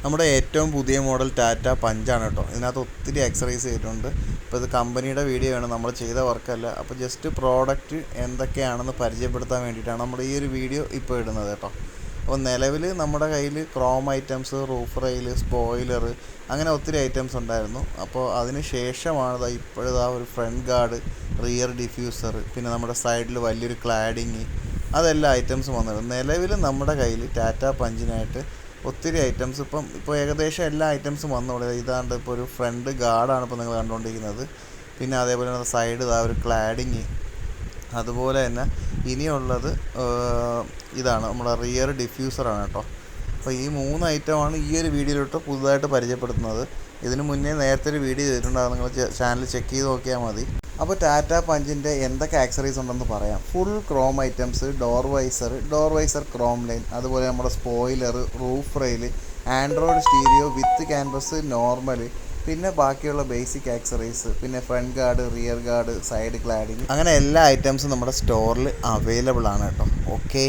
നമ്മുടെ ഏറ്റവും പുതിയ മോഡൽ ടാറ്റ പഞ്ചാണ് കേട്ടോ. ഇതിനകത്ത് ഒത്തിരി എക്സറൈസ് ചെയ്തിട്ടുണ്ട്. ഇപ്പോൾ ഇത് കമ്പനിയുടെ വീഡിയോ ആണ്, നമ്മൾ ചെയ്ത വർക്കല്ല. അപ്പോൾ ജസ്റ്റ് പ്രോഡക്റ്റ് എന്തൊക്കെയാണെന്ന് പരിചയപ്പെടുത്താൻ വേണ്ടിയിട്ടാണ് നമ്മൾ ഈ ഒരു വീഡിയോ ഇപ്പോൾ ഇടുന്നത് കേട്ടോ. അപ്പോൾ നിലവിൽ നമ്മുടെ കയ്യിൽ Chrome items, roof rail, spoiler, അങ്ങനെ ഒത്തിരി ഐറ്റംസ് ഉണ്ടായിരുന്നു. അപ്പോൾ അതിന് ശേഷമാണ് ഇപ്പോഴാ ഒരു ഫ്രണ്ട് ഗാർഡ്, റിയർ ഡിഫ്യൂസർ, പിന്നെ നമ്മുടെ സൈഡിൽ വലിയൊരു ക്ലാഡിങ്, അതെല്ലാം ഐറ്റംസ് വന്നത്. നിലവിൽ നമ്മുടെ കയ്യിൽ ടാറ്റ പഞ്ചിനായിട്ട് ഒത്തിരി ഐറ്റംസ് ഇപ്പോൾ ഏകദേശം എല്ലാ ഐറ്റംസും വന്നോളൂ. ഇതാണ്ട് ഇപ്പോൾ ഒരു ഫ്രണ്ട് ഗാർഡാണ് ഇപ്പോൾ നിങ്ങൾ കണ്ടുകൊണ്ടിരിക്കുന്നത്. പിന്നെ അതേപോലെ തന്നെ സൈഡ് ഒരു ക്ലാഡിങ്. അതുപോലെ തന്നെ ഇനിയുള്ളത് ഇതാണ് നമ്മുടെ റിയർ ഡിഫ്യൂസറാണ് കേട്ടോ. അപ്പോൾ ഈ 3 ഐറ്റമാണ് ഈ ഒരു വീഡിയോയിലോട്ട് പുതുതായിട്ട് പരിചയപ്പെടുത്തുന്നത്. ഇതിന് മുന്നേ നേരത്തെ ഒരു വീഡിയോ ചെയ്തിട്ടുണ്ടാകും, നിങ്ങൾ ചാനൽ ചെക്ക് ചെയ്ത് നോക്കിയാൽ മതി. അപ്പോൾ ടാറ്റ പഞ്ചിൻ്റെ എന്തൊക്കെ ആക്സറീസ് ഉണ്ടെന്ന് പറയാം. Full chrome items, door visor chrome line, അതുപോലെ നമ്മുടെ spoiler, roof rail, android stereo with canvas normal, പിന്നെ ബാക്കിയുള്ള ബേസിക് ആക്സറീസ്, പിന്നെ front guard, rear guard, side cladding, അങ്ങനെ എല്ലാ ഐറ്റംസും നമ്മുടെ സ്റ്റോറിൽ അവൈലബിൾ ആണ് കേട്ടോ. ഓക്കെ.